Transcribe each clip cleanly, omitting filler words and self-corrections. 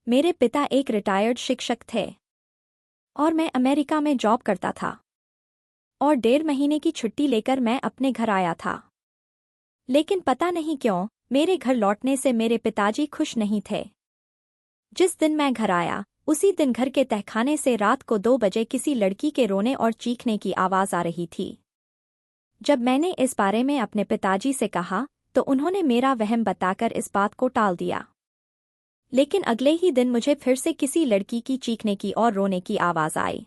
मेरे पिता एक रिटायर्ड शिक्षक थे और मैं अमेरिका में जॉब करता था और 1.5 महीने की छुट्टी लेकर मैं अपने घर आया था। लेकिन पता नहीं क्यों मेरे घर लौटने से मेरे पिताजी खुश नहीं थे। जिस दिन मैं घर आया उसी दिन घर के तहखाने से रात को 2 बजे किसी लड़की के रोने और चीखने की आवाज़ आ रही थी। जब मैंने इस बारे में अपने पिताजी से कहा तो उन्होंने मेरा वहम बताकर इस बात को टाल दिया। लेकिन अगले ही दिन मुझे फिर से किसी लड़की की चीखने की और रोने की आवाज़ आई।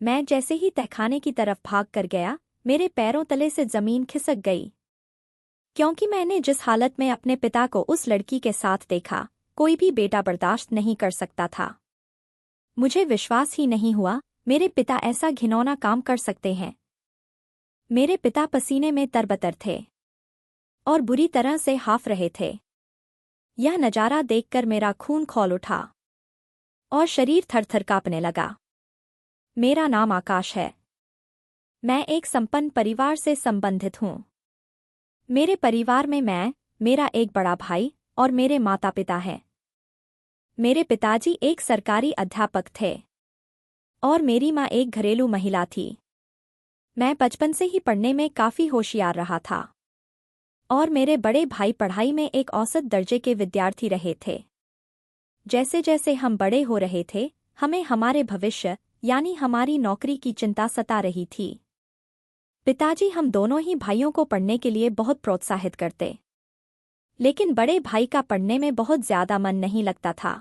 मैं जैसे ही तहखाने की तरफ भाग कर गया मेरे पैरों तले से जमीन खिसक गई, क्योंकि मैंने जिस हालत में अपने पिता को उस लड़की के साथ देखा कोई भी बेटा बर्दाश्त नहीं कर सकता था। मुझे विश्वास ही नहीं हुआ मेरे पिता ऐसा घिनौना काम कर सकते हैं। मेरे पिता पसीने में तरबतर थे और बुरी तरह से हाफ रहे थे। यह नज़ारा देखकर मेरा खून खौल उठा और शरीर थर-थर कांपने लगा। मेरा नाम आकाश है। मैं एक संपन्न परिवार से संबंधित हूँ। मेरे परिवार में मैं, मेरा एक बड़ा भाई और मेरे माता-पिता हैं। मेरे पिताजी एक सरकारी अध्यापक थे और मेरी माँ एक घरेलू महिला थी। मैं बचपन से ही पढ़ने में काफ़ी होशियार रहा था और मेरे बड़े भाई पढ़ाई में एक औसत दर्जे के विद्यार्थी रहे थे। जैसे जैसे हम बड़े हो रहे थे हमें हमारे भविष्य यानी हमारी नौकरी की चिंता सता रही थी। पिताजी हम दोनों ही भाइयों को पढ़ने के लिए बहुत प्रोत्साहित करते, लेकिन बड़े भाई का पढ़ने में बहुत ज़्यादा मन नहीं लगता था।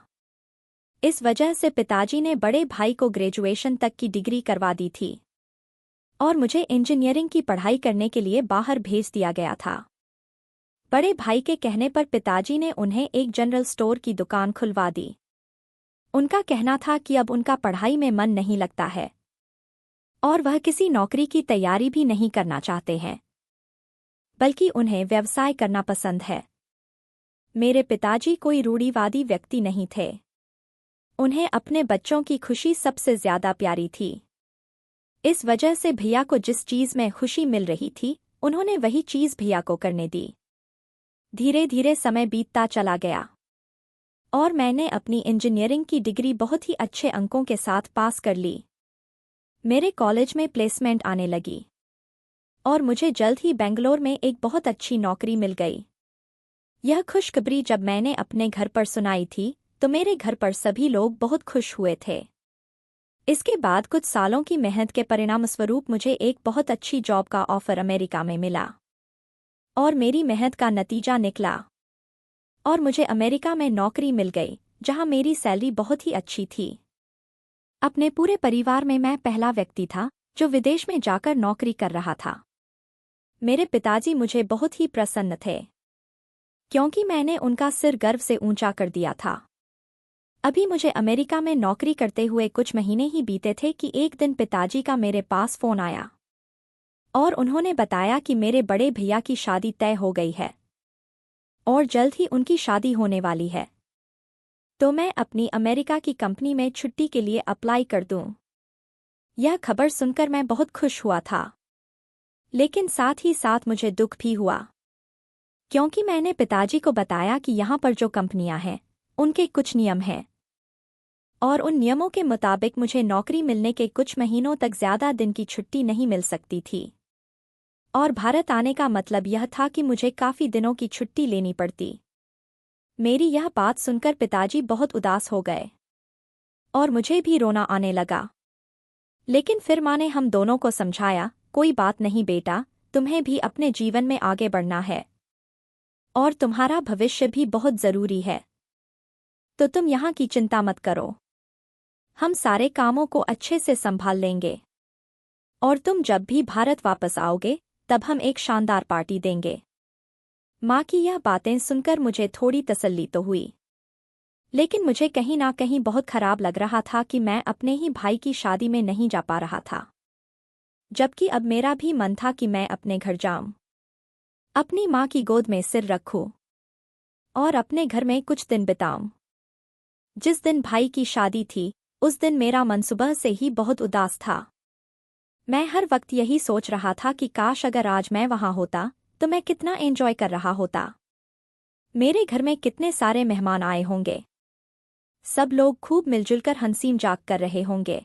इस वजह से पिताजी ने बड़े भाई को ग्रेजुएशन तक की डिग्री करवा दी थी और मुझे इंजीनियरिंग की पढ़ाई करने के लिए बाहर भेज दिया गया था। बड़े भाई के कहने पर पिताजी ने उन्हें एक जनरल स्टोर की दुकान खुलवा दी। उनका कहना था कि अब उनका पढ़ाई में मन नहीं लगता है और वह किसी नौकरी की तैयारी भी नहीं करना चाहते हैं, बल्कि उन्हें व्यवसाय करना पसंद है। मेरे पिताजी कोई रूढ़िवादी व्यक्ति नहीं थे। उन्हें अपने बच्चों की खुशी सबसे ज़्यादा प्यारी थी। इस वजह से भैया को जिस चीज़ में खुशी मिल रही थी उन्होंने वही चीज़ भैया को करने दी। धीरे धीरे समय बीतता चला गया और मैंने अपनी इंजीनियरिंग की डिग्री बहुत ही अच्छे अंकों के साथ पास कर ली। मेरे कॉलेज में प्लेसमेंट आने लगी और मुझे जल्द ही बेंगलोर में एक बहुत अच्छी नौकरी मिल गई। यह खुशखबरी जब मैंने अपने घर पर सुनाई थी तो मेरे घर पर सभी लोग बहुत खुश हुए थे। इसके बाद कुछ सालों की मेहनत के परिणामस्वरूप मुझे एक बहुत अच्छी जॉब का ऑफर अमेरिका में मिला और मेरी मेहनत का नतीजा निकला और मुझे अमेरिका में नौकरी मिल गई जहां मेरी सैलरी बहुत ही अच्छी थी। अपने पूरे परिवार में मैं पहला व्यक्ति था जो विदेश में जाकर नौकरी कर रहा था। मेरे पिताजी मुझे बहुत ही प्रसन्न थे क्योंकि मैंने उनका सिर गर्व से ऊंचा कर दिया था। अभी मुझे अमेरिका में नौकरी करते हुए कुछ महीने ही बीते थे कि एक दिन पिताजी का मेरे पास फ़ोन आया और उन्होंने बताया कि मेरे बड़े भैया की शादी तय हो गई है और जल्द ही उनकी शादी होने वाली है, तो मैं अपनी अमेरिका की कंपनी में छुट्टी के लिए अप्लाई कर दूं। यह खबर सुनकर मैं बहुत खुश हुआ था, लेकिन साथ ही साथ मुझे दुख भी हुआ, क्योंकि मैंने पिताजी को बताया कि यहाँ पर जो कंपनियां हैं उनके कुछ नियम हैं और उन नियमों के मुताबिक मुझे नौकरी मिलने के कुछ महीनों तक ज़्यादा दिन की छुट्टी नहीं मिल सकती थी और भारत आने का मतलब यह था कि मुझे काफ़ी दिनों की छुट्टी लेनी पड़ती। मेरी यह बात सुनकर पिताजी बहुत उदास हो गए और मुझे भी रोना आने लगा। लेकिन फिर माँ ने हम दोनों को समझाया, कोई बात नहीं बेटा, तुम्हें भी अपने जीवन में आगे बढ़ना है और तुम्हारा भविष्य भी बहुत ज़रूरी है, तो तुम यहाँ की चिंता मत करो। हम सारे कामों को अच्छे से संभाल लेंगे और तुम जब भी भारत वापस आओगे तब हम एक शानदार पार्टी देंगे। माँ की यह बातें सुनकर मुझे थोड़ी तसल्ली तो हुई, लेकिन मुझे कहीं ना कहीं बहुत खराब लग रहा था कि मैं अपने ही भाई की शादी में नहीं जा पा रहा था, जबकि अब मेरा भी मन था कि मैं अपने घर जाऊं, अपनी माँ की गोद में सिर रखूं और अपने घर में कुछ दिन बिताऊं। जिस दिन भाई की शादी थी उस दिन मेरा मन सुबह से ही बहुत उदास था। मैं हर वक्त यही सोच रहा था कि काश अगर आज मैं वहां होता तो मैं कितना एंजॉय कर रहा होता। मेरे घर में कितने सारे मेहमान आए होंगे। सब लोग खूब मिलजुल कर हंसी मजाक कर रहे होंगे।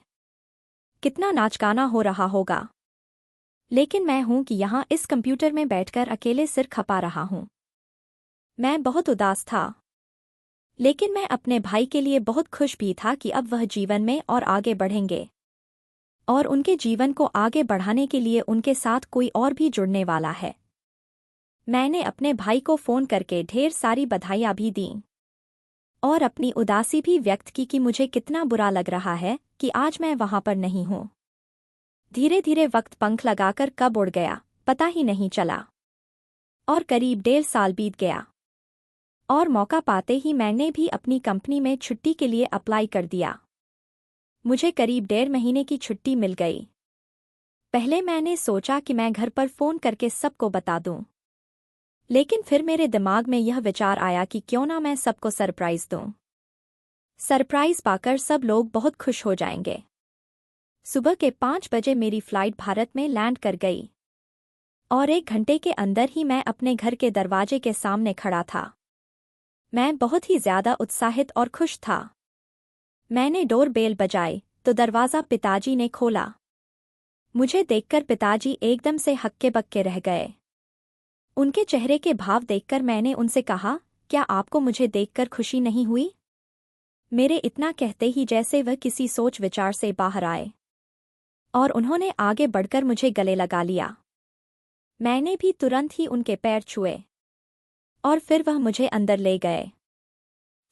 कितना नाच गाना हो रहा होगा। लेकिन मैं हूं कि यहाँ इस कंप्यूटर में बैठकर अकेले सिर खपा रहा हूं। मैं बहुत उदास था। लेकिन मैं अपने भाई के लिए बहुत खुश भी था कि अब वह जीवन में और आगे बढ़ेंगे। और उनके जीवन को आगे बढ़ाने के लिए उनके साथ कोई और भी जुड़ने वाला है। मैंने अपने भाई को फ़ोन करके ढेर सारी बधाइयाँ भी दीं। और अपनी उदासी भी व्यक्त की कि मुझे कितना बुरा लग रहा है कि आज मैं वहाँ पर नहीं हूँ। धीरे धीरे वक्त पंख लगाकर कब उड़ गया, पता ही नहीं चला। और करीब 1.5 साल बीत गया। और मौका पाते ही मैंने भी अपनी कंपनी में छुट्टी के लिए अप्लाई कर दिया। मुझे करीब 1.5 महीने की छुट्टी मिल गई। पहले मैंने सोचा कि मैं घर पर फ़ोन करके सबको बता दूं। लेकिन फिर मेरे दिमाग में यह विचार आया कि क्यों ना मैं सबको सरप्राइज़ दूं। सरप्राइज़ पाकर सब लोग बहुत खुश हो जाएंगे। सुबह के 5 बजे मेरी फ्लाइट भारत में लैंड कर गई। और 1 घंटे के अंदर ही मैं अपने घर के दरवाजे के सामने खड़ा था। मैं बहुत ही ज़्यादा उत्साहित और खुश था। मैंने डोर बेल बजाई तो दरवाज़ा पिताजी ने खोला। मुझे देखकर पिताजी एकदम से हक्के बक्के रह गए। उनके चेहरे के भाव देखकर मैंने उनसे कहा, क्या आपको मुझे देखकर खुशी नहीं हुई? मेरे इतना कहते ही जैसे वह किसी सोच विचार से बाहर आए। और उन्होंने आगे बढ़कर मुझे गले लगा लिया। मैंने भी तुरंत ही उनके पैर छुए। और फिर वह मुझे अंदर ले गए।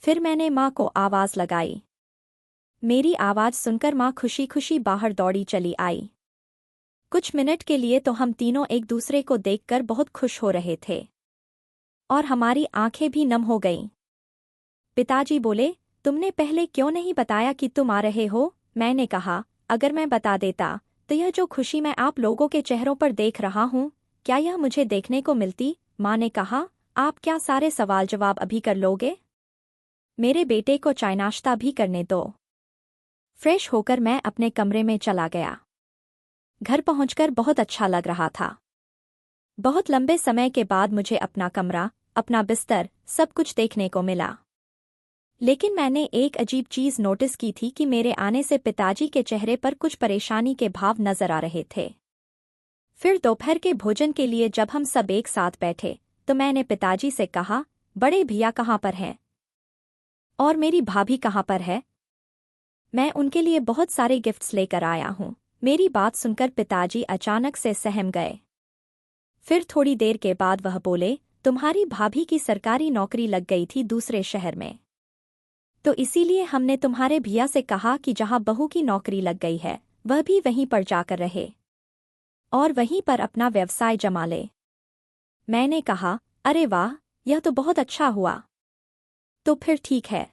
फिर मैंने माँ को आवाज़ लगाई। मेरी आवाज़ सुनकर माँ खुशी खुशी बाहर दौड़ी चली आई। कुछ मिनट के लिए तो हम तीनों एक दूसरे को देखकर बहुत खुश हो रहे थे। और हमारी आंखें भी नम हो गईं। पिताजी बोले, तुमने पहले क्यों नहीं बताया कि तुम आ रहे हो? मैंने कहा, अगर मैं बता देता तो यह जो खुशी मैं आप लोगों के चेहरों पर देख रहा हूँ, क्या यह मुझे देखने को मिलती? माँ ने कहा, आप क्या सारे सवाल जवाब अभी कर लोगे? मेरे बेटे को चाय नाश्ता भी करने दो। फ्रेश होकर मैं अपने कमरे में चला गया। घर पहुंचकर बहुत अच्छा लग रहा था। बहुत लंबे समय के बाद मुझे अपना कमरा, अपना बिस्तर, सब कुछ देखने को मिला। लेकिन मैंने एक अजीब चीज़ नोटिस की थी कि मेरे आने से पिताजी के चेहरे पर कुछ परेशानी के भाव नजर आ रहे थे। फिर दोपहर के भोजन के लिए जब हम सब एक साथ बैठे तो मैंने पिताजी से कहा, बड़े भैया कहाँ पर हैं? और मेरी भाभी कहाँ पर है? मैं उनके लिए बहुत सारे गिफ्ट्स लेकर आया हूँ। मेरी बात सुनकर पिताजी अचानक से सहम गए। फिर थोड़ी देर के बाद वह बोले, तुम्हारी भाभी की सरकारी नौकरी लग गई थी दूसरे शहर में। तो इसीलिए हमने तुम्हारे भैया से कहा कि जहाँ बहू की नौकरी लग गई है वह भी वहीं पर जाकर रहे और वहीं पर अपना व्यवसाय जमा ले। मैंने कहा, अरे वाह, यह तो बहुत अच्छा हुआ। तो फिर ठीक है।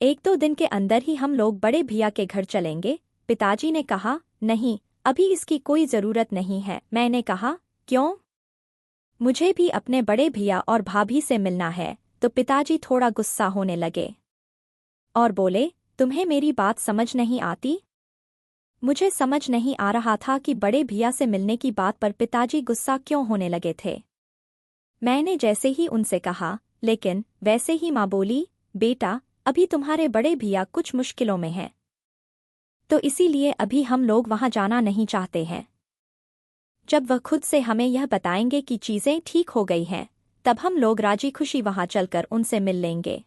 1-2 दिन के अंदर ही हम लोग बड़े भैया के घर चलेंगे। पिताजी ने कहा, नहीं, अभी इसकी कोई ज़रूरत नहीं है। मैंने कहा, क्यों? मुझे भी अपने बड़े भैया और भाभी से मिलना है। तो पिताजी थोड़ा गुस्सा होने लगे और बोले, तुम्हें मेरी बात समझ नहीं आती? मुझे समझ नहीं आ रहा था कि बड़े भैया से मिलने की बात पर पिताजी गुस्सा क्यों होने लगे थे। मैंने जैसे ही उनसे कहा, लेकिन वैसे ही माँ बोली, बेटा, अभी तुम्हारे बड़े भैया कुछ मुश्किलों में हैं। तो इसीलिए अभी हम लोग वहाँ जाना नहीं चाहते हैं। जब वह खुद से हमें यह बताएंगे कि चीज़ें ठीक हो गई हैं, तब हम लोग राजी खुशी वहाँ चलकर उनसे मिल लेंगे।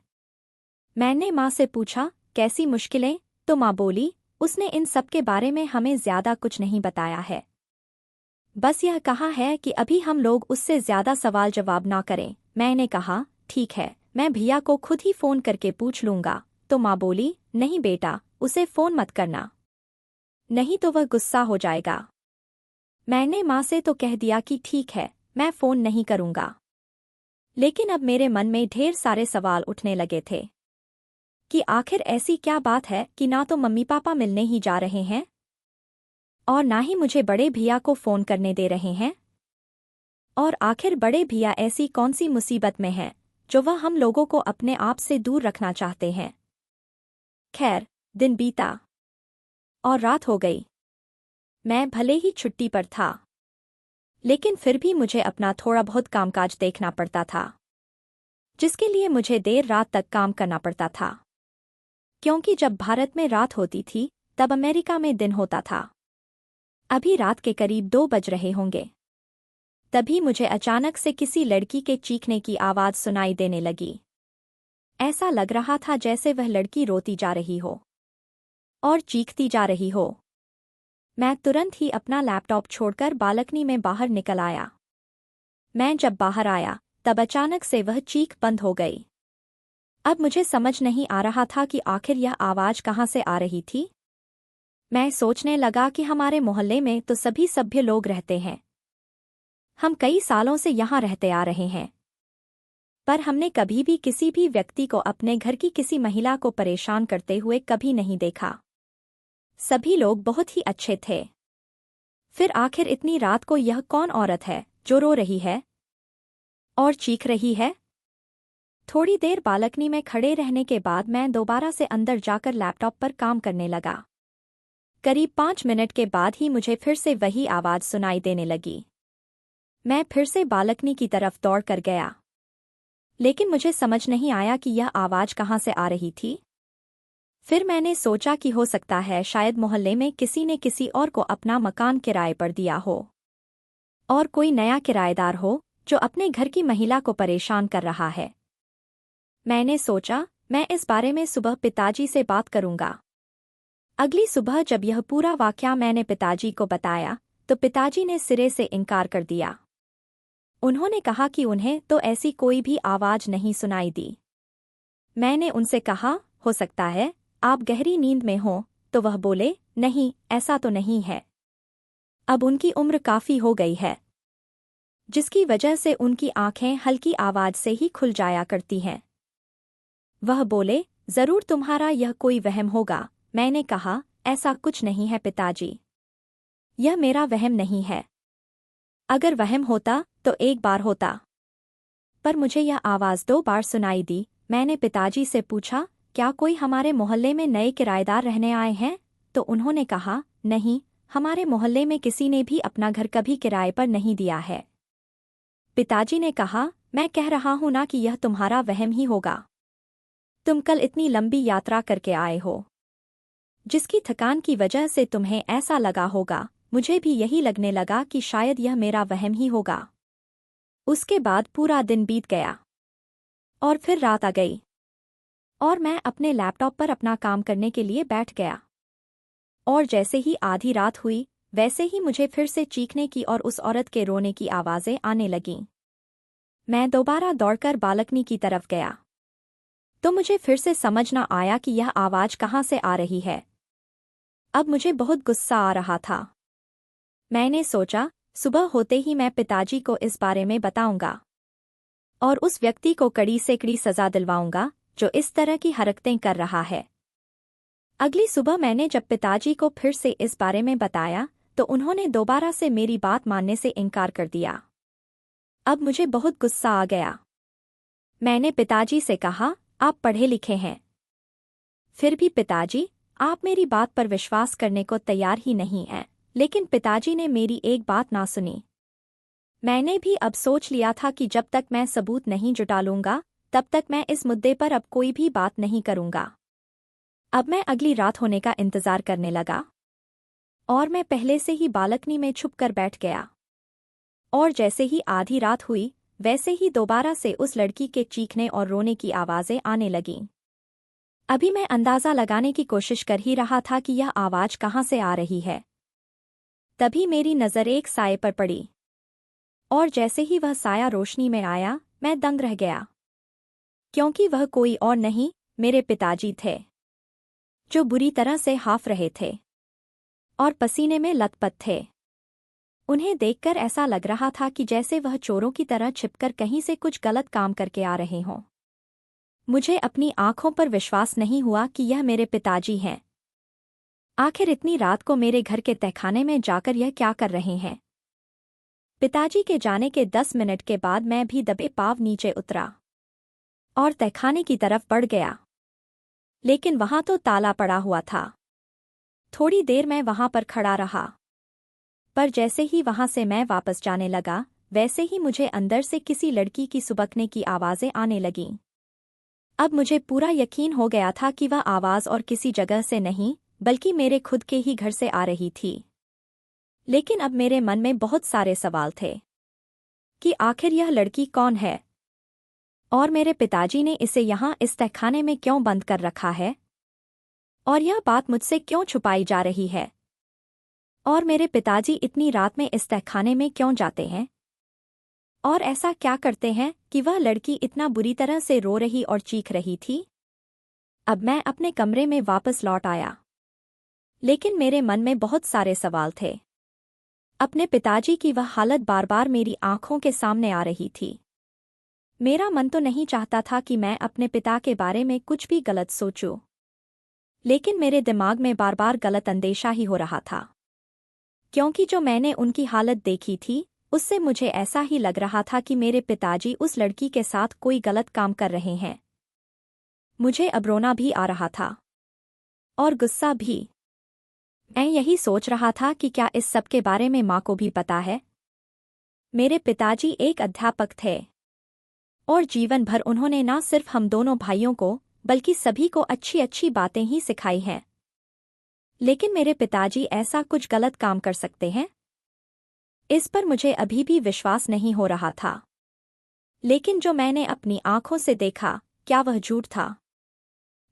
मैंने माँ से पूछा, कैसी मुश्किलें? तो माँ बोली, उसने इन सब के बारे में हमें ज़्यादा कुछ नहीं बताया है। बस यह कहा है कि अभी हम लोग उससे ज़्यादा सवाल जवाब ना करें। मैंने कहा, ठीक है, मैं भैया को खुद ही फ़ोन करके पूछ लूँगा। तो माँ बोली, नहीं बेटा, उसे फ़ोन मत करना, नहीं तो वह गुस्सा हो जाएगा। मैंने माँ से तो कह दिया कि ठीक है, मैं फ़ोन नहीं करूँगा। लेकिन अब मेरे मन में ढेर सारे सवाल उठने लगे थे कि आखिर ऐसी क्या बात है कि ना तो मम्मी पापा मिलने ही जा रहे हैं और ना ही मुझे बड़े भैया को फ़ोन करने दे रहे हैं। और आखिर बड़े भैया ऐसी कौन सी मुसीबत में हैं जो वह हम लोगों को अपने आप से दूर रखना चाहते हैं। खैर, दिन बीता और रात हो गई। मैं भले ही छुट्टी पर था, लेकिन फिर भी मुझे अपना थोड़ा बहुत कामकाज देखना पड़ता था, जिसके लिए मुझे देर रात तक काम करना पड़ता था। क्योंकि जब भारत में रात होती थी तब अमेरिका में दिन होता था। अभी रात के करीब 2 बज रहे होंगे। तभी मुझे अचानक से किसी लड़की के चीखने की आवाज़ सुनाई देने लगी। ऐसा लग रहा था जैसे वह लड़की रोती जा रही हो और चीखती जा रही हो। मैं तुरंत ही अपना लैपटॉप छोड़कर बालकनी में बाहर निकल आया। मैं जब बाहर आया तब अचानक से वह चीख बंद हो गई। अब मुझे समझ नहीं आ रहा था कि आखिर यह आवाज़ कहाँ से आ रही थी। मैं सोचने लगा कि हमारे मोहल्ले में तो सभी सभ्य लोग रहते हैं। हम कई सालों से यहाँ रहते आ रहे हैं, पर हमने कभी भी किसी भी व्यक्ति को अपने घर की किसी महिला को परेशान करते हुए कभी नहीं देखा। सभी लोग बहुत ही अच्छे थे। फिर आखिर इतनी रात को यह कौन औरत है जो रो रही है और चीख रही है? थोड़ी देर बालकनी में खड़े रहने के बाद मैं दोबारा से अंदर जाकर लैपटॉप पर काम करने लगा। करीब 5 मिनट के बाद ही मुझे फिर से वही आवाज़ सुनाई देने लगी। मैं फिर से बालकनी की तरफ दौड़ कर गया, लेकिन मुझे समझ नहीं आया कि यह आवाज़ कहाँ से आ रही थी। फिर मैंने सोचा कि हो सकता है शायद मोहल्ले में किसी ने किसी और को अपना मकान किराए पर दिया हो और कोई नया किराएदार हो जो अपने घर की महिला को परेशान कर रहा है। मैंने सोचा मैं इस बारे में सुबह पिताजी से बात करूंगा। अगली सुबह जब यह पूरा वाकया मैंने पिताजी को बताया तो पिताजी ने सिरे से इनकार कर दिया। उन्होंने कहा कि उन्हें तो ऐसी कोई भी आवाज़ नहीं सुनाई दी। मैंने उनसे कहा, हो सकता है आप गहरी नींद में हो, तो वह बोले, नहीं ऐसा तो नहीं है। अब उनकी उम्र काफ़ी हो गई है, जिसकी वजह से उनकी आंखें हल्की आवाज़ से ही खुल जाया करती हैं। वह बोले, ज़रूर तुम्हारा यह कोई वहम होगा। मैंने कहा, ऐसा कुछ नहीं है पिताजी, यह मेरा वहम नहीं है। अगर वहम होता तो एक बार होता, पर मुझे यह आवाज़ 2 बार सुनाई दी। मैंने पिताजी से पूछा, क्या कोई हमारे मोहल्ले में नए किराएदार रहने आए हैं? तो उन्होंने कहा, नहीं, हमारे मोहल्ले में किसी ने भी अपना घर कभी किराए पर नहीं दिया है। पिताजी ने कहा, मैं कह रहा हूं ना कि यह तुम्हारा वहम ही होगा। तुम कल इतनी लंबी यात्रा करके आए हो, जिसकी थकान की वजह से तुम्हें ऐसा लगा होगा। मुझे भी यही लगने लगा कि शायद यह मेरा वहम ही होगा। उसके बाद पूरा दिन बीत गया और फिर रात आ गई और मैं अपने लैपटॉप पर अपना काम करने के लिए बैठ गया। और जैसे ही आधी रात हुई वैसे ही मुझे फिर से चीखने की और उस औरत के रोने की आवाज़ें आने लगीं। मैं दोबारा दौड़कर बालकनी की तरफ गया तो मुझे फिर से समझ न आया कि यह आवाज़ कहाँ से आ रही है। अब मुझे बहुत गुस्सा आ रहा था। मैंने सोचा सुबह होते ही मैं पिताजी को इस बारे में बताऊंगा और उस व्यक्ति को कड़ी से कड़ी सज़ा दिलवाऊंगा जो इस तरह की हरकतें कर रहा है। अगली सुबह मैंने जब पिताजी को फिर से इस बारे में बताया तो उन्होंने दोबारा से मेरी बात मानने से इनकार कर दिया। अब मुझे बहुत गुस्सा आ गया। मैंने पिताजी से कहा, आप पढ़े लिखे हैं, फिर भी पिताजी आप मेरी बात पर विश्वास करने को तैयार ही नहीं हैं। लेकिन पिताजी ने मेरी एक बात ना सुनी। मैंने भी अब सोच लिया था कि जब तक मैं सबूत नहीं जुटा लूंगा तब तक मैं इस मुद्दे पर अब कोई भी बात नहीं करूंगा। अब मैं अगली रात होने का इंतज़ार करने लगा और मैं पहले से ही बालकनी में छुप कर बैठ गया। और जैसे ही आधी रात हुई वैसे ही दोबारा से उस लड़की के चीखने और रोने की आवाज़ें आने लगीं। अभी मैं अंदाज़ा लगाने की कोशिश कर ही रहा था कि यह आवाज़ कहाँ से आ रही है। तभी मेरी नज़र एक साये पर पड़ी और जैसे ही वह साया रोशनी में आया मैं दंग रह गया, क्योंकि वह कोई और नहीं मेरे पिताजी थे, जो बुरी तरह से हाफ रहे थे और पसीने में लथपथ थे। उन्हें देखकर ऐसा लग रहा था कि जैसे वह चोरों की तरह छिपकर कहीं से कुछ गलत काम करके आ रहे हों। मुझे अपनी आंखों पर विश्वास नहीं हुआ कि यह मेरे पिताजी हैं। आखिर इतनी रात को मेरे घर के तहखाने में जाकर यह क्या कर रहे हैं? पिताजी के जाने के 10 मिनट के बाद मैं भी दबे पांव नीचे उतरा और तहखाने की तरफ बढ़ गया, लेकिन वहां तो ताला पड़ा हुआ था। थोड़ी देर मैं वहां पर खड़ा रहा, पर जैसे ही वहां से मैं वापस जाने लगा वैसे ही मुझे अंदर से किसी लड़की की सुबकने की आवाज़ें आने लगीं। अब मुझे पूरा यकीन हो गया था कि वह आवाज़ और किसी जगह से नहीं, बल्कि मेरे खुद के ही घर से आ रही थी। लेकिन अब मेरे मन में बहुत सारे सवाल थे कि आखिर यह लड़की कौन है और मेरे पिताजी ने इसे यहाँ इस तहखाने में क्यों बंद कर रखा है और यह बात मुझसे क्यों छुपाई जा रही है और मेरे पिताजी इतनी रात में इस तहखाने में क्यों जाते हैं और ऐसा क्या करते हैं कि वह लड़की इतना बुरी तरह से रो रही और चीख रही थी। अब मैं अपने कमरे में वापस लौट आया, लेकिन मेरे मन में बहुत सारे सवाल थे। अपने पिताजी की वह हालत बार बार मेरी आंखों के सामने आ रही थी। मेरा मन तो नहीं चाहता था कि मैं अपने पिता के बारे में कुछ भी गलत सोचूं, लेकिन मेरे दिमाग में बार बार गलत अंदेशा ही हो रहा था, क्योंकि जो मैंने उनकी हालत देखी थी उससे मुझे ऐसा ही लग रहा था कि मेरे पिताजी उस लड़की के साथ कोई गलत काम कर रहे हैं। मुझे अब रोना भी आ रहा था और गुस्सा भी। मैं यही सोच रहा था कि क्या इस सब के बारे में माँ को भी पता है। मेरे पिताजी एक अध्यापक थे और जीवन भर उन्होंने न सिर्फ हम दोनों भाइयों को बल्कि सभी को अच्छी अच्छी बातें ही सिखाई हैं। लेकिन मेरे पिताजी ऐसा कुछ गलत काम कर सकते हैं, इस पर मुझे अभी भी विश्वास नहीं हो रहा था। लेकिन जो मैंने अपनी आंखों से देखा, क्या वह झूठ था?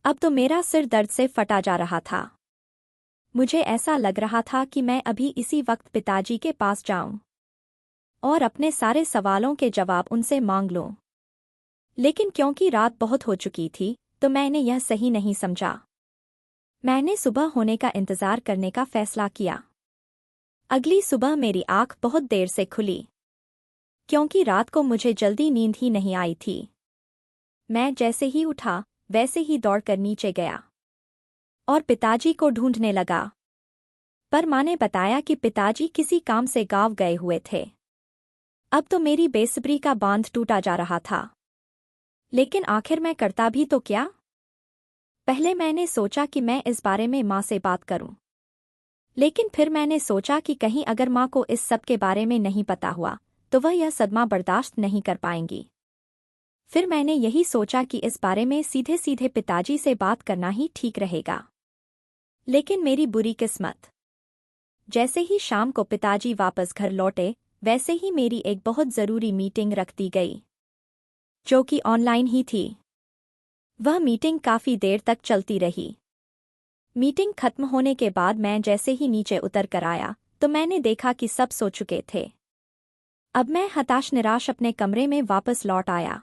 अब तो मेरा सिर दर्द से फटा जा रहा था। मुझे ऐसा लग रहा था कि मैं अभी इसी वक्त पिताजी के पास जाऊं और अपने सारे सवालों के जवाब उनसे मांग लूं। लेकिन क्योंकि रात बहुत हो चुकी थी, तो मैंने यह सही नहीं समझा। मैंने सुबह होने का इंतजार करने का फैसला किया। अगली सुबह मेरी आंख बहुत देर से खुली, क्योंकि रात को मुझे जल्दी नींद ही नहीं आई थी। मैं जैसे ही उठा, वैसे ही दौड़कर नीचे गया और पिताजी को ढूंढने लगा, पर माँ ने बताया कि पिताजी किसी काम से गांव गए हुए थे। अब तो मेरी बेसब्री का बांध टूटा जा रहा था, लेकिन आखिर मैं करता भी तो क्या? पहले मैंने सोचा कि मैं इस बारे में माँ से बात करूं, लेकिन फिर मैंने सोचा कि कहीं अगर माँ को इस सब के बारे में नहीं पता हुआ तो वह यह सदमा बर्दाश्त नहीं कर पाएंगी। फिर मैंने यही सोचा कि इस बारे में सीधे सीधे पिताजी से बात करना ही ठीक रहेगा। लेकिन मेरी बुरी किस्मत, जैसे ही शाम को पिताजी वापस घर लौटे, वैसे ही मेरी एक बहुत ज़रूरी मीटिंग रख दी गई, जो कि ऑनलाइन ही थी। वह मीटिंग काफ़ी देर तक चलती रही। मीटिंग खत्म होने के बाद मैं जैसे ही नीचे उतर कर आया तो मैंने देखा कि सब सो चुके थे। अब मैं हताश निराश अपने कमरे में वापस लौट आया।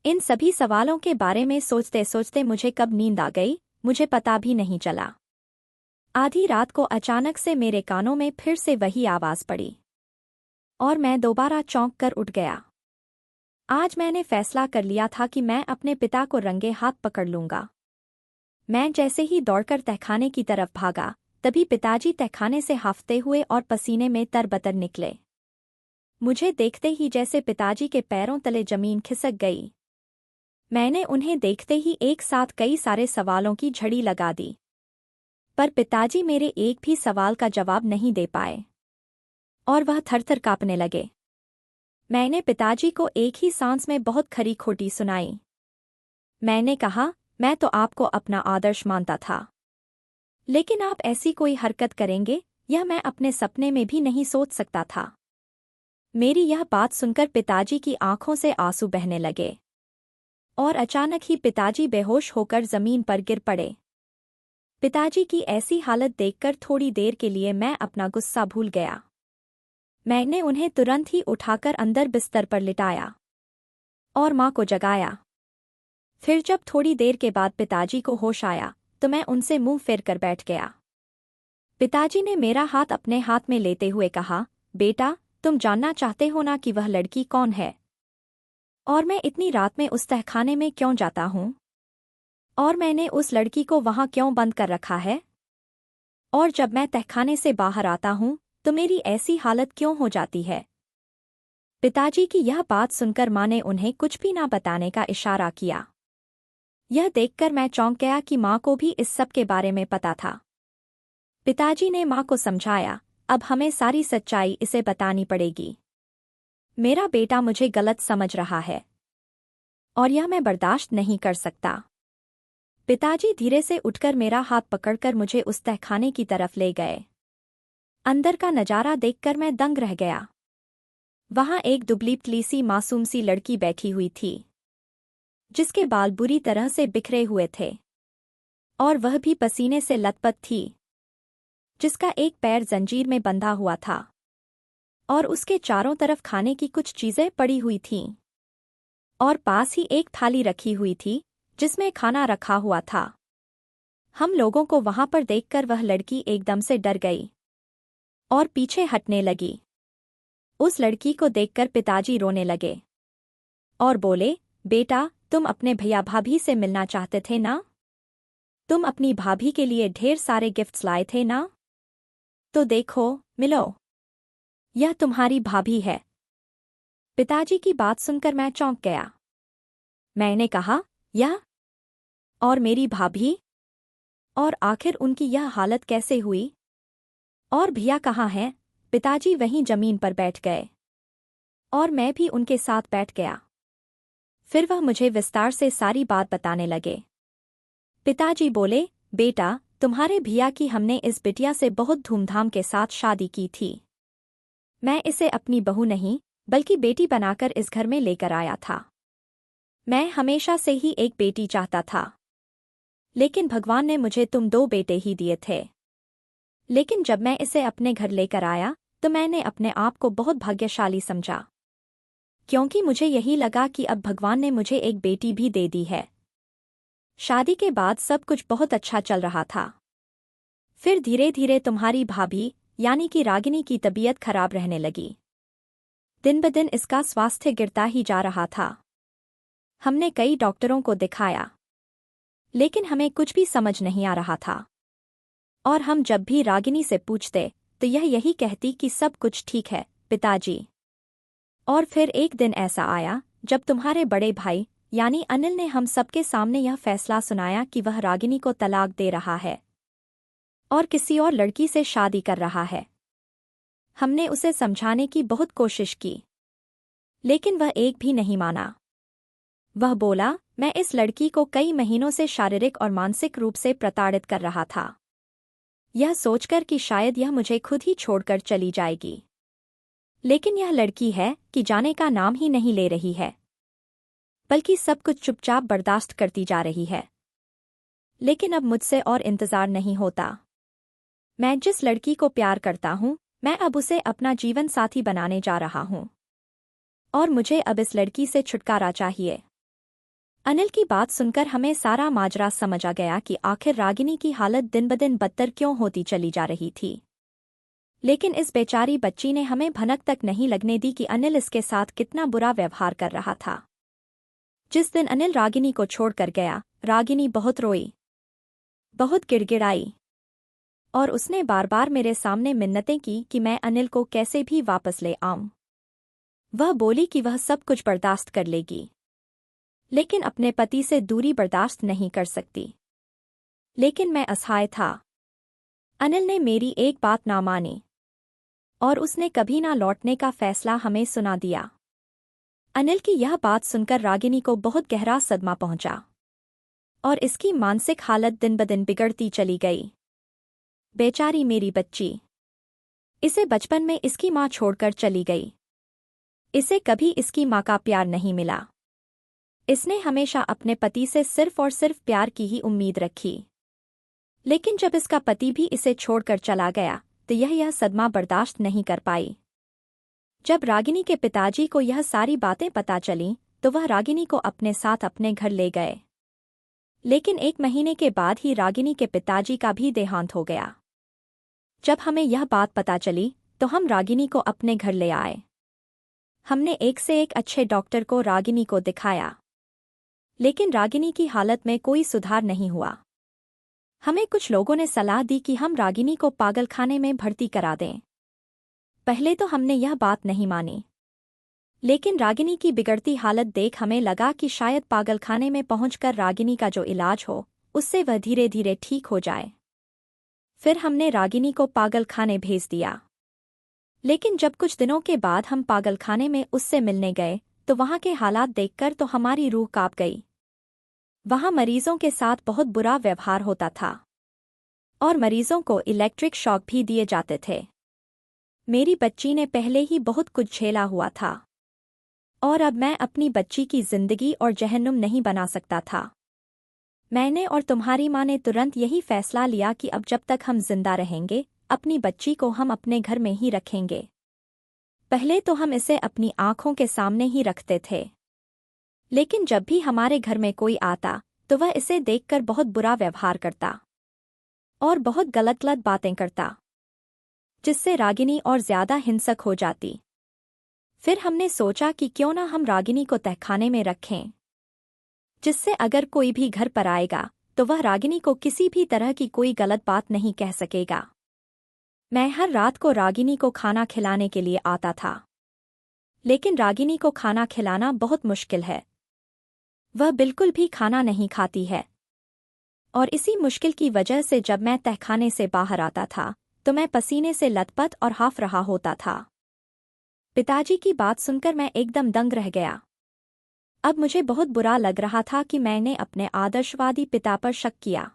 इन सभी सवालों के बारे में सोचते सोचते मुझे कब नींद आ गई, मुझे पता भी नहीं चला। आधी रात को अचानक से मेरे कानों में फिर से वही आवाज़ पड़ी और मैं दोबारा चौंक कर उठ गया। आज मैंने फैसला कर लिया था कि मैं अपने पिता को रंगे हाथ पकड़ लूंगा। मैं जैसे ही दौड़कर तहखाने की तरफ भागा, तभी पिताजी तहखाने से हांफते हुए और पसीने में तरबतर निकले। मुझे देखते ही जैसे पिताजी के पैरों तले जमीन खिसक गई। मैंने उन्हें देखते ही एक साथ कई सारे सवालों की झड़ी लगा दी, पर पिताजी मेरे एक भी सवाल का जवाब नहीं दे पाए और वह थरथर कांपने लगे। मैंने पिताजी को एक ही सांस में बहुत खरी खोटी सुनाई। मैंने कहा, मैं तो आपको अपना आदर्श मानता था, लेकिन आप ऐसी कोई हरकत करेंगे, यह मैं अपने सपने में भी नहीं सोच सकता था। मेरी यह बात सुनकर पिताजी की आंखों से आंसू बहने लगे और अचानक ही पिताजी बेहोश होकर जमीन पर गिर पड़े। पिताजी की ऐसी हालत देखकर थोड़ी देर के लिए मैं अपना गुस्सा भूल गया। मैंने उन्हें तुरंत ही उठाकर अंदर बिस्तर पर लिटाया और माँ को जगाया। फिर जब थोड़ी देर के बाद पिताजी को होश आया तो मैं उनसे मुंह फेर कर बैठ गया। पिताजी ने मेरा हाथ अपने हाथ में लेते हुए कहा, बेटा, तुम जानना चाहते हो ना कि वह लड़की कौन है और मैं इतनी रात में उस तहखाने में क्यों जाता हूँ और मैंने उस लड़की को वहाँ क्यों बंद कर रखा है और जब मैं तहखाने से बाहर आता हूँ तो मेरी ऐसी हालत क्यों हो जाती है। पिताजी की यह बात सुनकर माँ ने उन्हें कुछ भी ना बताने का इशारा किया। यह देखकर मैं चौंक गया कि माँ को भी इस सब के बारे में पता था। पिताजी ने माँ को समझाया, अब हमें सारी सच्चाई इसे बतानी पड़ेगी। मेरा बेटा मुझे गलत समझ रहा है और यह मैं बर्दाश्त नहीं कर सकता। पिताजी धीरे से उठकर मेरा हाथ पकड़कर मुझे उस तहखाने की तरफ ले गए। अंदर का नजारा देखकर मैं दंग रह गया। वहां एक दुबली पतली सी मासूम सी लड़की बैठी हुई थी, जिसके बाल बुरी तरह से बिखरे हुए थे और वह भी पसीने से लथपथ थी, जिसका एक पैर जंजीर में बंधा हुआ था और उसके चारों तरफ खाने की कुछ चीजें पड़ी हुई थीं और पास ही एक थाली रखी हुई थी जिसमें खाना रखा हुआ था। हम लोगों को वहां पर देखकर वह लड़की एकदम से डर गई और पीछे हटने लगी। उस लड़की को देखकर पिताजी रोने लगे और बोले, बेटा, तुम अपने भैया भाभी से मिलना चाहते थे ना? तुम अपनी भाभी के लिए ढेर सारे गिफ्ट्स लाए थे ना? तो देखो, मिलो, यह तुम्हारी भाभी है। पिताजी की बात सुनकर मैं चौंक गया। मैंने कहा, यह और मेरी भाभी? और आखिर उनकी यह हालत कैसे हुई? और भैया कहाँ हैं? पिताजी वहीं जमीन पर बैठ गए और मैं भी उनके साथ बैठ गया। फिर वह मुझे विस्तार से सारी बात बताने लगे। पिताजी बोले, बेटा, तुम्हारे भैया की हमने इस बिटिया से बहुत धूमधाम के साथ शादी की थी। मैं इसे अपनी बहू नहीं बल्कि बेटी बनाकर इस घर में लेकर आया था। मैं हमेशा से ही एक बेटी चाहता था, लेकिन भगवान ने मुझे तुम 2 बेटे ही दिए थे। लेकिन जब मैं इसे अपने घर लेकर आया तो मैंने अपने आप को बहुत भाग्यशाली समझा, क्योंकि मुझे यही लगा कि अब भगवान ने मुझे एक बेटी भी दे दी है। शादी के बाद सब कुछ बहुत अच्छा चल रहा था। फिर धीरे धीरे तुम्हारी भाभी यानी कि रागिनी की तबीयत खराब रहने लगी। दिन ब दिन इसका स्वास्थ्य गिरता ही जा रहा था। हमने कई डॉक्टरों को दिखाया, लेकिन हमें कुछ भी समझ नहीं आ रहा था। और हम जब भी रागिनी से पूछते तो यह यही कहती कि सब कुछ ठीक है पिताजी। और फिर एक दिन ऐसा आया जब तुम्हारे बड़े भाई यानी अनिल ने हम सबके सामने यह फैसला सुनाया कि वह रागिनी को तलाक दे रहा है और किसी और लड़की से शादी कर रहा है। हमने उसे समझाने की बहुत कोशिश की, लेकिन वह एक भी नहीं माना। वह बोला, मैं इस लड़की को कई महीनों से शारीरिक और मानसिक रूप से प्रताड़ित कर रहा था, यह सोचकर कि शायद यह मुझे खुद ही छोड़कर चली जाएगी। लेकिन यह लड़की है कि जाने का नाम ही नहीं ले रही है, बल्कि सब कुछ चुपचाप बर्दाश्त करती जा रही है। लेकिन अब मुझसे और इंतजार नहीं होता। मैं जिस लड़की को प्यार करता हूं, मैं अब उसे अपना जीवन साथी बनाने जा रहा हूं और मुझे अब इस लड़की से छुटकारा चाहिए। अनिल की बात सुनकर हमें सारा माजरा समझ आ गया कि आखिर रागिनी की हालत दिन ब दिन बदतर क्यों होती चली जा रही थी। लेकिन इस बेचारी बच्ची ने हमें भनक तक नहीं लगने दी कि अनिल इसके साथ कितना बुरा व्यवहार कर रहा था। जिस दिन अनिल रागिनी को छोड़कर गया, रागिनी बहुत रोई, बहुत गिड़गिड़ाई और उसने बार बार मेरे सामने मिन्नतें की कि मैं अनिल को कैसे भी वापस ले आऊं। वह बोली कि वह सब कुछ बर्दाश्त कर लेगी, लेकिन अपने पति से दूरी बर्दाश्त नहीं कर सकती। लेकिन मैं असहाय था। अनिल ने मेरी एक बात ना मानी और उसने कभी ना लौटने का फैसला हमें सुना दिया। अनिल की यह बात सुनकर रागिनी को बहुत गहरा सदमा पहुंचा और इसकी मानसिक हालत दिन ब दिन बिगड़ती चली गई। बेचारी मेरी बच्ची, इसे बचपन में इसकी माँ छोड़कर चली गई। इसे कभी इसकी माँ का प्यार नहीं मिला। इसने हमेशा अपने पति से सिर्फ और सिर्फ प्यार की ही उम्मीद रखी। लेकिन जब इसका पति भी इसे छोड़कर चला गया तो यह सदमा बर्दाश्त नहीं कर पाई। जब रागिनी के पिताजी को यह सारी बातें पता चलीं तो वह रागिनी को अपने साथ अपने घर ले गए। लेकिन 1 महीने के बाद ही रागिनी के पिताजी का भी देहांत हो गया। जब हमें यह बात पता चली तो हम रागिनी को अपने घर ले आए। हमने एक से एक अच्छे डॉक्टर को रागिनी को दिखाया, लेकिन रागिनी की हालत में कोई सुधार नहीं हुआ। हमें कुछ लोगों ने सलाह दी कि हम रागिनी को पागलखाने में भर्ती करा दें। पहले तो हमने यह बात नहीं मानी, लेकिन रागिनी की बिगड़ती हालत देख हमें लगा कि शायद पागलखाने में पहुंचकर रागिनी का जो इलाज हो उससे वह धीरे धीरे ठीक हो जाए। फिर हमने रागिनी को पागलखाने भेज दिया। लेकिन जब कुछ दिनों के बाद हम पागलखाने में उससे मिलने गए तो वहाँ के हालात देखकर तो हमारी रूह कांप गई। वहाँ मरीजों के साथ बहुत बुरा व्यवहार होता था और मरीजों को इलेक्ट्रिक शॉक भी दिए जाते थे। मेरी बच्ची ने पहले ही बहुत कुछ झेला हुआ था और अब मैं अपनी बच्ची की जिंदगी और जहन्नुम नहीं बना सकता था। मैंने और तुम्हारी माँ ने तुरंत यही फैसला लिया कि अब जब तक हम जिंदा रहेंगे अपनी बच्ची को हम अपने घर में ही रखेंगे। पहले तो हम इसे अपनी आंखों के सामने ही रखते थे, लेकिन जब भी हमारे घर में कोई आता तो वह इसे देखकर बहुत बुरा व्यवहार करता और बहुत गलत गलत बातें करता, जिससे रागिनी और ज्यादा हिंसक हो जाती। फिर हमने सोचा कि क्यों ना हम रागिनी को तहखाने में रखें, जिससे अगर कोई भी घर पर आएगा तो वह रागिनी को किसी भी तरह की कोई गलत बात नहीं कह सकेगा। मैं हर रात को रागिनी को खाना खिलाने के लिए आता था, लेकिन रागिनी को खाना खिलाना बहुत मुश्किल है। वह बिल्कुल भी खाना नहीं खाती है और इसी मुश्किल की वजह से जब मैं तहखाने से बाहर आता था तो मैं पसीने से लथपथ और हाफ रहा होता था। पिताजी की बात सुनकर मैं एकदम दंग रह गया। अब मुझे बहुत बुरा लग रहा था कि मैंने अपने आदर्शवादी पिता पर शक किया।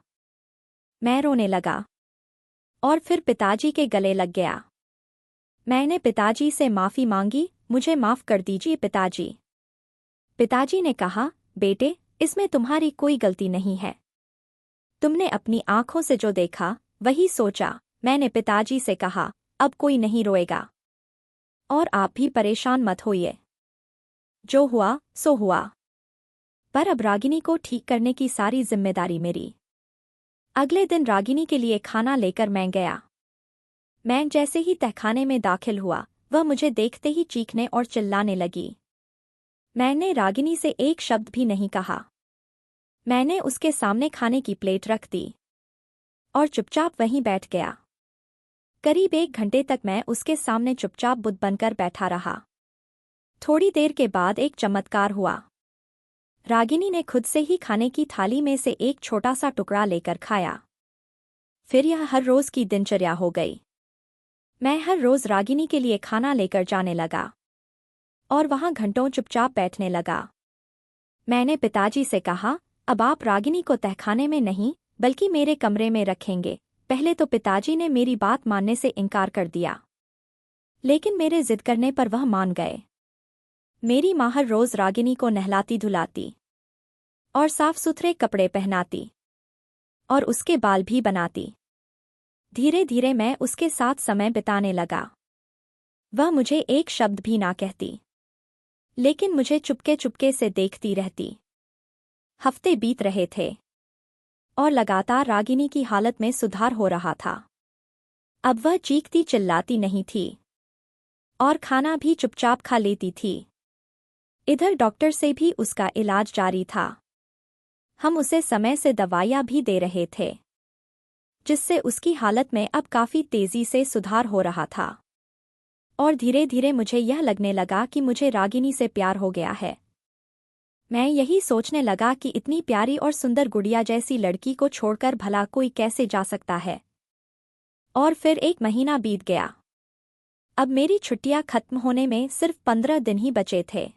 मैं रोने लगा और फिर पिताजी के गले लग गया। मैंने पिताजी से माफ़ी मांगी, मुझे माफ़ कर दीजिए पिताजी। पिताजी ने कहा, बेटे इसमें तुम्हारी कोई गलती नहीं है, तुमने अपनी आंखों से जो देखा वही सोचा। मैंने पिताजी से कहा, अब कोई नहीं रोएगा और आप भी परेशान मत होइए, जो हुआ सो हुआ। पर अब रागिनी को ठीक करने की सारी जिम्मेदारी मेरी। अगले दिन रागिनी के लिए खाना लेकर मैं गया। मैं जैसे ही तहखाने में दाखिल हुआ वह मुझे देखते ही चीखने और चिल्लाने लगी। मैंने रागिनी से एक शब्द भी नहीं कहा। मैंने उसके सामने खाने की प्लेट रख दी और चुपचाप वहीं बैठ गया। करीब 1 घंटे तक मैं उसके सामने चुपचाप बुत बनकर बैठा रहा। थोड़ी देर के बाद एक चमत्कार हुआ। रागिनी ने खुद से ही खाने की थाली में से एक छोटा सा टुकड़ा लेकर खाया। फिर यह हर रोज की दिनचर्या हो गई। मैं हर रोज रागिनी के लिए खाना लेकर जाने लगा और वहां घंटों चुपचाप बैठने लगा। मैंने पिताजी से कहा, अब आप रागिनी को तहखाने में नहीं बल्कि मेरे कमरे में रखेंगे। पहले तो पिताजी ने मेरी बात मानने से इनकार कर दिया, लेकिन मेरे जिद करने पर वह मान गए। मेरी माँ हर रोज रागिनी को नहलाती धुलाती और साफ सुथरे कपड़े पहनाती और उसके बाल भी बनाती। धीरे धीरे मैं उसके साथ समय बिताने लगा। वह मुझे एक शब्द भी ना कहती, लेकिन मुझे चुपके चुपके से देखती रहती। हफ्ते बीत रहे थे और लगातार रागिनी की हालत में सुधार हो रहा था। अब वह चीखती चिल्लाती नहीं थी और खाना भी चुपचाप खा लेती थी। इधर डॉक्टर से भी उसका इलाज जारी था। हम उसे समय से दवाइयाँ भी दे रहे थे, जिससे उसकी हालत में अब काफ़ी तेज़ी से सुधार हो रहा था और धीरे धीरे मुझे यह लगने लगा कि मुझे रागिनी से प्यार हो गया है। मैं यही सोचने लगा कि इतनी प्यारी और सुंदर गुड़िया जैसी लड़की को छोड़कर भला कोई कैसे जा सकता है। और फिर 1 महीना बीत गया। अब मेरी छुट्टियां खत्म होने में सिर्फ 15 दिन ही बचे थे।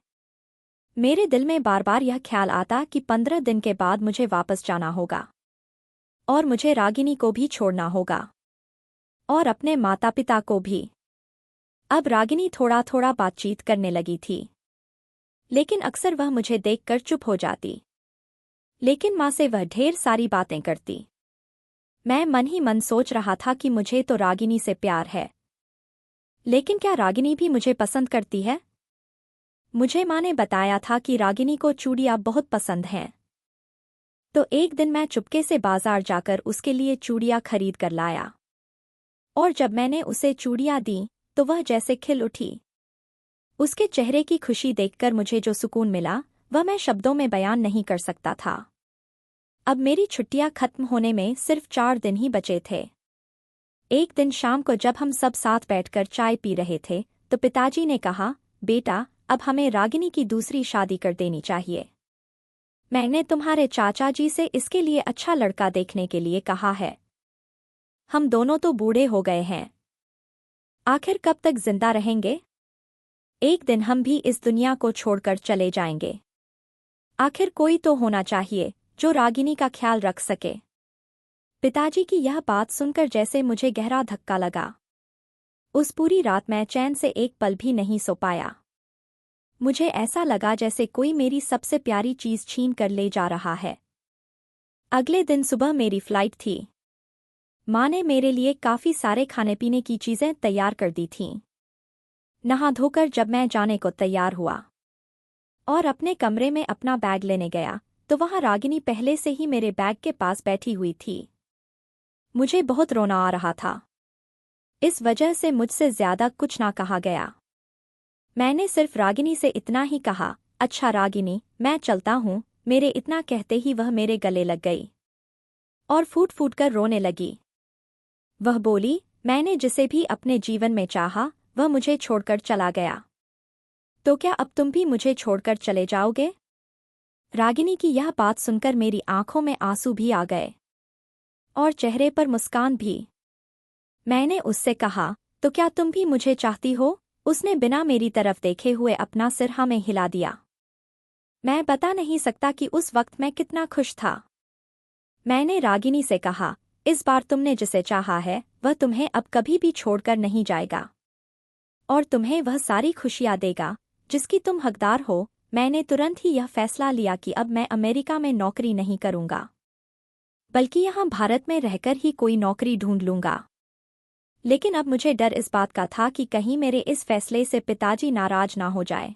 मेरे दिल में बार बार यह ख्याल आता कि 15 दिन के बाद मुझे वापस जाना होगा और मुझे रागिनी को भी छोड़ना होगा और अपने माता पिता को भी। अब रागिनी थोड़ा थोड़ा बातचीत करने लगी थी, लेकिन अक्सर वह मुझे देखकर चुप हो जाती। लेकिन माँ से वह ढेर सारी बातें करती। मैं मन ही मन सोच रहा था कि मुझे तो रागिनी से प्यार है, लेकिन क्या रागिनी भी मुझे पसंद करती है? मुझे माँ ने बताया था कि रागिनी को चूड़ियाँ बहुत पसंद हैं। तो एक दिन मैं चुपके से बाजार जाकर उसके लिए चूड़ियाँ खरीद कर लाया और जब मैंने उसे चूड़ियाँ दी तो वह जैसे खिल उठी। उसके चेहरे की खुशी देखकर मुझे जो सुकून मिला वह मैं शब्दों में बयान नहीं कर सकता था। अब मेरी छुट्टियां खत्म होने में सिर्फ 4 दिन ही बचे थे। एक दिन शाम को जब हम सब साथ बैठकर चाय पी रहे थे तो पिताजी ने कहा, बेटा अब हमें रागिनी की दूसरी शादी कर देनी चाहिए। मैंने तुम्हारे चाचा जी से इसके लिए अच्छा लड़का देखने के लिए कहा है। हम दोनों तो बूढ़े हो गए हैं, आखिर कब तक जिंदा रहेंगे? एक दिन हम भी इस दुनिया को छोड़कर चले जाएंगे। आखिर कोई तो होना चाहिए जो रागिनी का ख्याल रख सके। पिताजी की यह बात सुनकर जैसे मुझे गहरा धक्का लगा। उस पूरी रात मैं चैन से एक पल भी नहीं सो पाया। मुझे ऐसा लगा जैसे कोई मेरी सबसे प्यारी चीज छीन कर ले जा रहा है। अगले दिन सुबह मेरी फ्लाइट थी। माँ ने मेरे लिए काफी सारे खाने पीने की चीजें तैयार कर दी थीं। नहा धोकर जब मैं जाने को तैयार हुआ और अपने कमरे में अपना बैग लेने गया तो वहां रागिनी पहले से ही मेरे बैग के पास बैठी हुई थी। मुझे बहुत रोना आ रहा था। इस वजह से मुझसे ज्यादा कुछ ना कहा गया। मैंने सिर्फ रागिनी से इतना ही कहा, अच्छा रागिनी, मैं चलता हूँ। मेरे इतना कहते ही वह मेरे गले लग गई और फूट फूट कर रोने लगी। वह बोली, मैंने जिसे भी अपने जीवन में चाहा वह मुझे छोड़कर चला गया, तो क्या अब तुम भी मुझे छोड़कर चले जाओगे? रागिनी की यह बात सुनकर मेरी आंखों में आंसू भी आ गए और चेहरे पर मुस्कान भी। मैंने उससे कहा, तो क्या तुम भी मुझे चाहती हो? उसने बिना मेरी तरफ देखे हुए अपना सिर हाँ में हिला दिया। मैं बता नहीं सकता कि उस वक्त मैं कितना खुश था। मैंने रागिनी से कहा, इस बार तुमने जिसे चाहा है वह तुम्हें अब कभी भी छोड़कर नहीं जाएगा और तुम्हें वह सारी खुशियां देगा जिसकी तुम हकदार हो। मैंने तुरंत ही यह फैसला लिया कि अब मैं अमेरिका में नौकरी नहीं करूंगा, बल्कि यहाँ भारत में रहकर ही कोई नौकरी ढूंढ लूंगा। लेकिन अब मुझे डर इस बात का था कि कहीं मेरे इस फैसले से पिताजी नाराज ना हो जाए।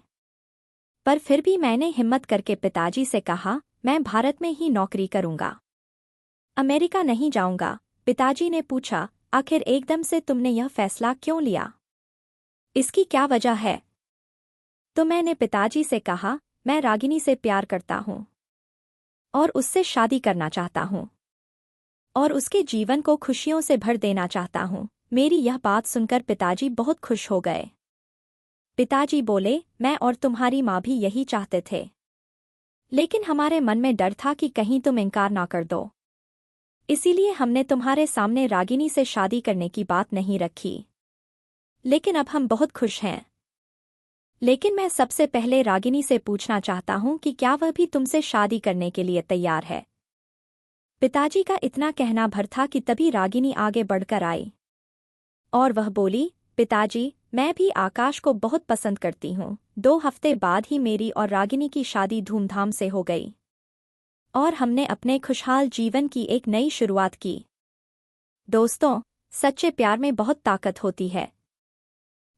पर फिर भी मैंने हिम्मत करके पिताजी से कहा, मैं भारत में ही नौकरी करूंगा, अमेरिका नहीं जाऊंगा। पिताजी ने पूछा, आखिर एकदम से तुमने यह फैसला क्यों लिया? इसकी क्या वजह है? तो मैंने पिताजी से कहा, मैं रागिनी से प्यार करता हूँ और उससे शादी करना चाहता हूँ और उसके जीवन को खुशियों से भर देना चाहता हूँ। मेरी यह बात सुनकर पिताजी बहुत खुश हो गए। पिताजी बोले, मैं और तुम्हारी माँ भी यही चाहते थे, लेकिन हमारे मन में डर था कि कहीं तुम इनकार ना कर दो, इसीलिए हमने तुम्हारे सामने रागिनी से शादी करने की बात नहीं रखी। लेकिन अब हम बहुत खुश हैं। लेकिन मैं सबसे पहले रागिनी से पूछना चाहता हूँ कि क्या वह भी तुमसे शादी करने के लिए तैयार है? पिताजी का इतना कहना भर था कि तभी रागिनी आगे बढ़कर आई और वह बोली, पिताजी, मैं भी आकाश को बहुत पसंद करती हूँ। 2 हफ्ते बाद ही मेरी और रागिनी की शादी धूमधाम से हो गई और हमने अपने खुशहाल जीवन की एक नई शुरुआत की। दोस्तों, सच्चे प्यार में बहुत ताकत होती है,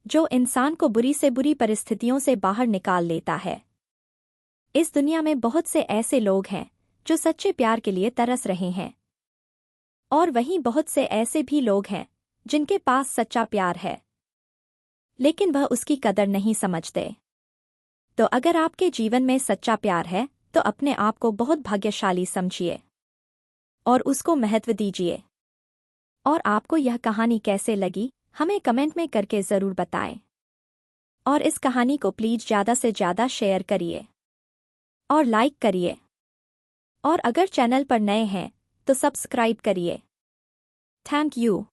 जो इंसान को बुरी से बुरी परिस्थितियों से बाहर निकाल लेता है। इस दुनिया में बहुत से ऐसे लोग हैं जो सच्चे प्यार के लिए तरस रहे हैं, और वहीं बहुत से ऐसे भी लोग हैं जिनके पास सच्चा प्यार है, लेकिन वह उसकी कदर नहीं समझते। तो अगर आपके जीवन में सच्चा प्यार है तो अपने आप को बहुत भाग्यशाली समझिए और उसको महत्व दीजिए। और आपको यह कहानी कैसे लगी हमें कमेंट में करके ज़रूर बताएं। और इस कहानी को प्लीज़ ज़्यादा से ज़्यादा शेयर करिए और लाइक करिए। और अगर चैनल पर नए हैं तो सब्सक्राइब करिए। Thank you.